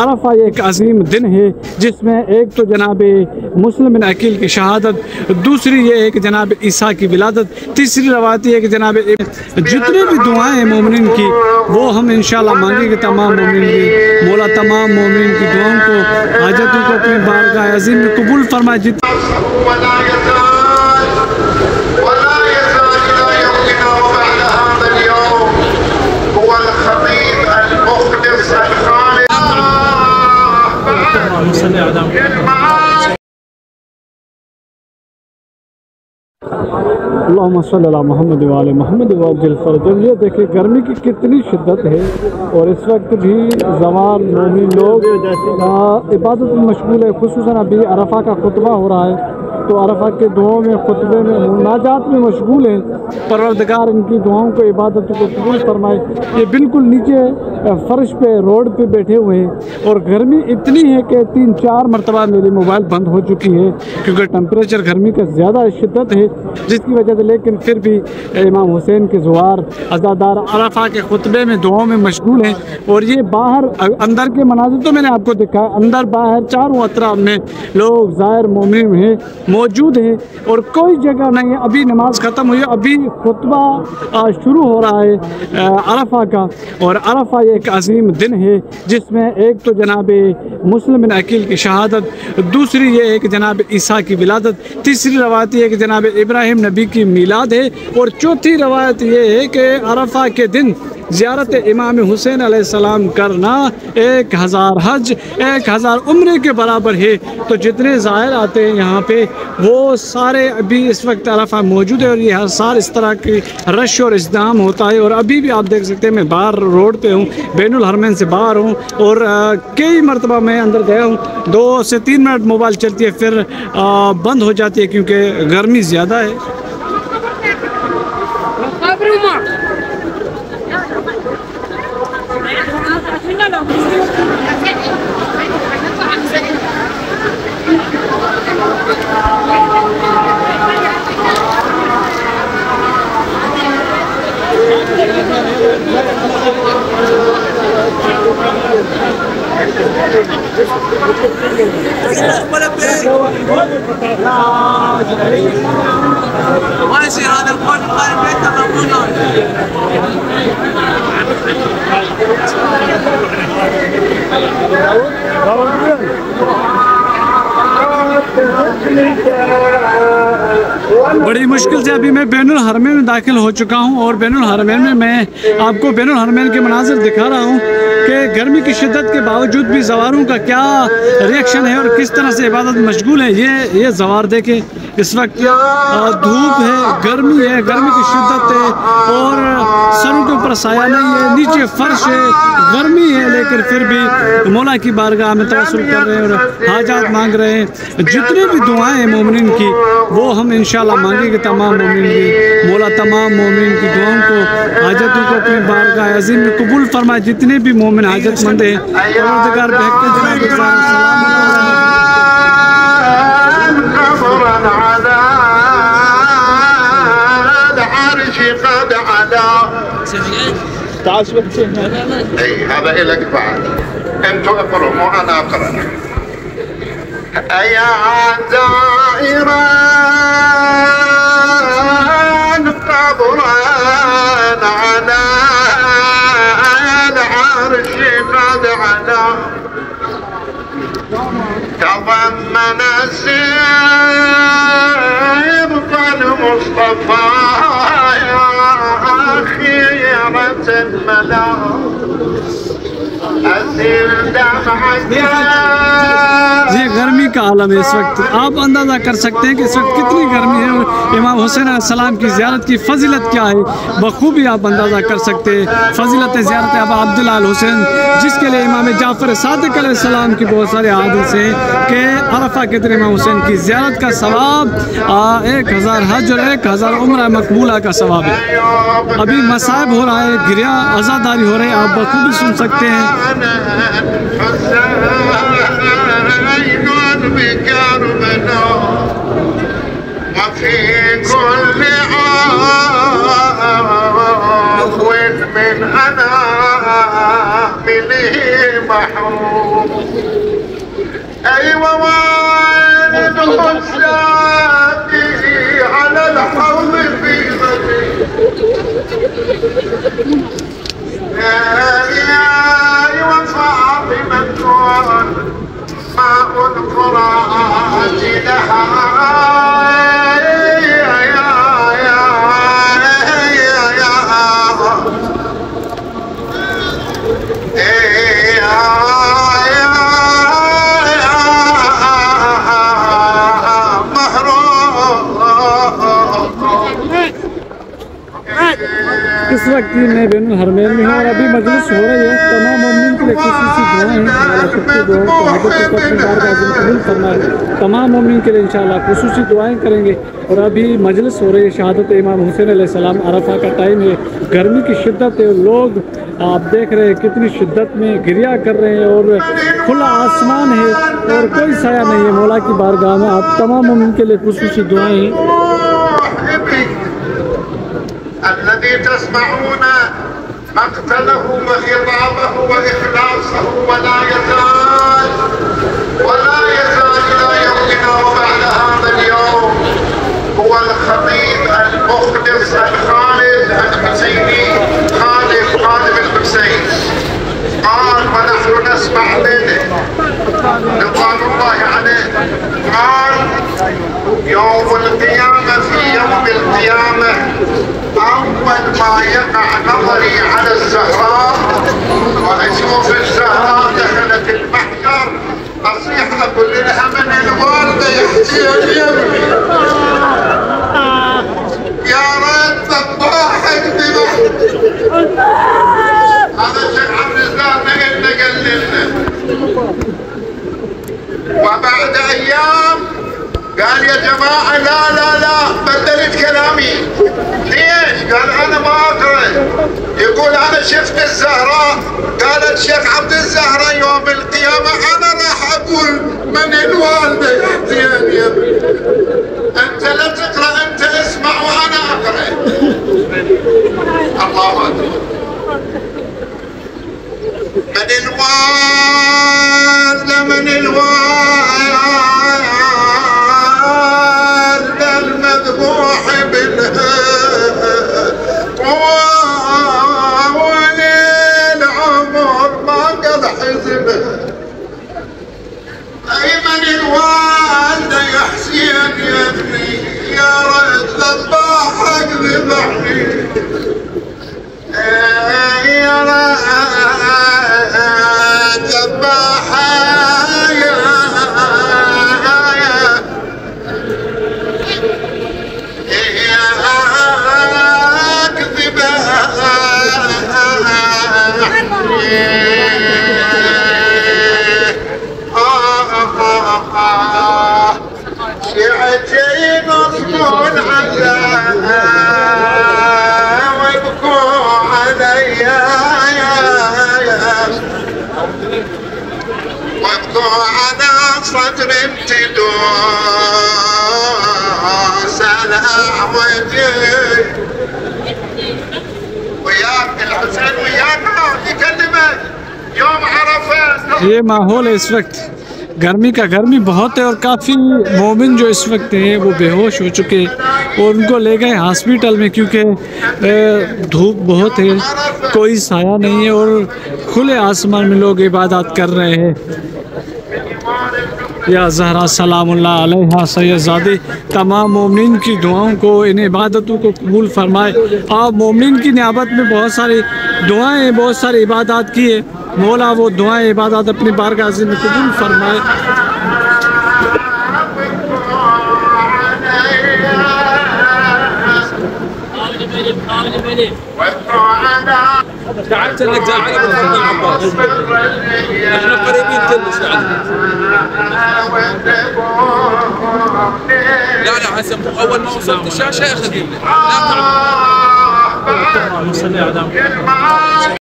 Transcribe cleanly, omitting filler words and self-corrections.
अरफा एक अजीम दिन है जिसमें एक तो जनाब मुस्लिम बिन अकील की शहादत, दूसरी ये है कि जनाब ईसा की विलादत, तीसरी रवायत है कि जनाब जितनी भी दुआएं हैं मोमिन की वो हम इंशाल्लाह मांगेंगे। तमाम मोमिन की मौला तमाम मोमिन की दुआओं को, हाजतों को अपनी बारगाह अज़ीम में कबूल फरमाए। अल्लाहुम्मा सल्ली अला मुहम्मद व आले मुहम्मद वअज्जिल फरजहू। ये देखिए गर्मी की कितनी शिद्दत है और इस वक्त भी जवान मोमिन लोग इबादत में मशगूल है। खुसूसन अभी अरफा का खुतबा हो रहा है तो अरफा के दुआओं में, खुतबे में, मुनाजात में मशगूल है। परवरदिगार इनकी दुआओं को, इबादतों को कबूल फरमाए। ये बिल्कुल नीचे फर्श पे, रोड पे बैठे हुए हैं और गर्मी इतनी है कि 3-4 मरतबा मेरी मोबाइल बंद हो चुकी है क्योंकि टेम्परेचर गर्मी का ज़्यादा शिद्दत है जिसकी वजह से। लेकिन फिर भी इमाम हुसैन के ज़ुवार अज़ादार अरफा के खुतबे में, दुआओं में मशगूल हैं। और ये बाहर अंदर के मनाज़िर तो मैंने आपको दिखाया, अंदर बाहर चारों अतराफ में लोग ज़ाहिर मोमिन हैं, मौजूद हैं और कोई जगह नहीं है। अभी नमाज ख़त्म हुई, अभी खुतबा शुरू हो रहा है अरफा का। और अरफा एक अजीम दिन है जिसमें एक तो जनाब मुस्लिम बिन अकील की शहादत, दूसरी ये है कि जनाब ईसा की विलादत, तीसरी रवायत ये है कि जनाब इब्राहिम नबी की मीलाद है और चौथी रवायत ये है कि अरफा के दिन ज़ियारत इमाम हुसैन अलैहिस्सलाम करना 1000 हज, 1000 उम्रे के बराबर है। तो जितने ज़ाहिर आते हैं यहाँ पे वो सारे अभी इस वक्त अरफा मौजूद है और ये हर साल इस तरह की रश और इज़्दाम होता है। और अभी भी आप देख सकते हैं मैं बाहर रोड पे हूँ, बैनुल हरमैन से बाहर हूँ और कई मरतबा मैं अंदर गया हूँ। 2 से 3 मिनट मोबाइल चलती है फिर बंद हो जाती है क्योंकि गर्मी ज़्यादा है। ما يصير هذا القول قال بيت ربنا बड़ी मुश्किल से अभी मैं बैनुल हरमैन में दाखिल हो चुका हूँ और बैनुल हरमैन में मैं आपको बैनुल हरमैन के मनाज़िर दिखा रहा हूँ कि गर्मी की शिद्दत के बावजूद भी ज़वारों का क्या रिएक्शन है और किस तरह से इबादत में मशगूल है। ये ज़वार देखें, इस वक्त धूप है, गर्मी है, गर्मी की शिद्दत है और सरों के ऊपर साया नहीं है, नीचे फर्श है, गर्मी है, लेकिन फिर भी मौला की बारगाह में तवस्सुल कर रहे हैं और हाजात मांग रहे हैं। जितनी भी दुआएं हैं मोमिन की वो हम इंशाल्लाह मांगेंगे। तमाम मोमिन की मौला तमाम मोमिन की दुआओं को, हाजतों को अपनी बारगाह अज़ीम में कबूल फरमाए। जितने भी मोमिन हाजतमंद हैं परवरदिगार تعال شوف اي هذا إلك بعد انتوا اقرأوا مو انا اقرأ. يا زائرا قبرا على العرش قد علا تضمن سبط المصطفى ये गर्मी का आलम है इस वक्त। आप अंदाज़ा कर सकते हैं कि इस वक्त कितनी गर्मी है और इमाम हुसैन अलैहिस्सलाम की ज़ियारत की फ़जीलत क्या है, बखूबी आप अंदाज़ा कर सकते हैं। फ़जीलत ज़ियारत अबा अब्दुल्लाह अल हुसैन, जिसके लिए इमाम जाफ़र सादिक़ अलैहिस्सलाम की बहुत सारे हादिस हैं कि अरफा के दिन इमाम हुसैन की ज़ियारत का सवाब 1000 हज और 1000 उम्रा मकबूला का सवाब है। अभी मसाइब हो रहा है, गिरिया आज़ादारी हो रही है, आप बखूबी सुन सकते हैं। من أنامله محروم أيوة والده الساقي على الحوض في مدينة أيوة فاطمة ماء الفرات لها इस वक्त मैं बैनुल हरमैन में हूँ और अभी मजलिस हो रही है। तमाम मोमिन के लिए खुसूसी दुआएं हैं, तमाम मोमिन के लिए इंशाअल्लाह खुसूसी दुआएं करेंगे। और अभी मजलिस हो रही है शहादत इमाम हुसैन अलैहिस्सलाम। अरफा का टाइम है, गर्मी की शिद्दत है, लोग आप देख रहे हैं कितनी शिद्दत में गिरिया कर रहे हैं और खुला आसमान है और कोई साया नहीं है। मौला की बारगाह में आप तमाम मोमिन के लिए खुसूसी दुआएं हैं। الذي تسمعون مقتله وخطابه وإخلاصه ولا يزال إلى يومنا وبعد هذا اليوم هو الخطيب المخلص الخالد الحسيني خالد الحسين. قال ونحن نسمع منه رضوان الله عليه، قال يوم القيامة في يوم القيامة أول ما يقع نظري على الزهراء وأشوف الزهراء دخلت المحشر أصيح أقول لها من الوالدة يحكي اليمي يا ريت ذباحك ذبحت. هذا الشيخ عبد الرزاق نقل لنا. وبعد أيام قال يا جماعة لا بدلت كلامي. ليش؟ قال أنا ما أقرأ. يقول أنا شفت الزهراء. قال الشيخ عبد الزهراء يوم القيامة أنا راح أقول من الوالدة يحتيان يا ابني. أنت لا تقرأ، أنت اسمع وأنا أقرأ. الله أكبر. من الوالدة المذبوح وللعمر ما قد حزبه. أي من الوالدة يا حسين يا ابني يا ريت ذباحك ذبحني. يا ريت ذباحك شيعتي مصمون على وابكوا علي وابكوا على صدر امتدوس الأعوجي. وياك الحسين وياك يكلمك يوم عرفة. ये माहौल है इस वक्त गर्मी बहुत है और काफ़ी मोमिन जो इस वक्त हैं वो बेहोश हो चुके हैं और उनको ले गए हॉस्पिटल में क्योंकि धूप बहुत है, कोई साया नहीं है और खुले आसमान में लोग इबादत कर रहे हैं। या ज़हरा सलामुल्लाह अलैहा सैयदज़ादी तमाम मोमिन की दुआओं को, इन इबादतों को कबूल फरमाए। आप मोमिन की नियाबत में बहुत सारी दुआएं, बहुत सारी इबादत की है। मौला वो दुआएं इबादत अपनी बारगाह में कबूल फरमाए। تعبت انك زعلان من ابن العباس، احنا قريبين كلش يعني. لا حسن اول ما وصلت الشاشه اخذ لنا لا تعب.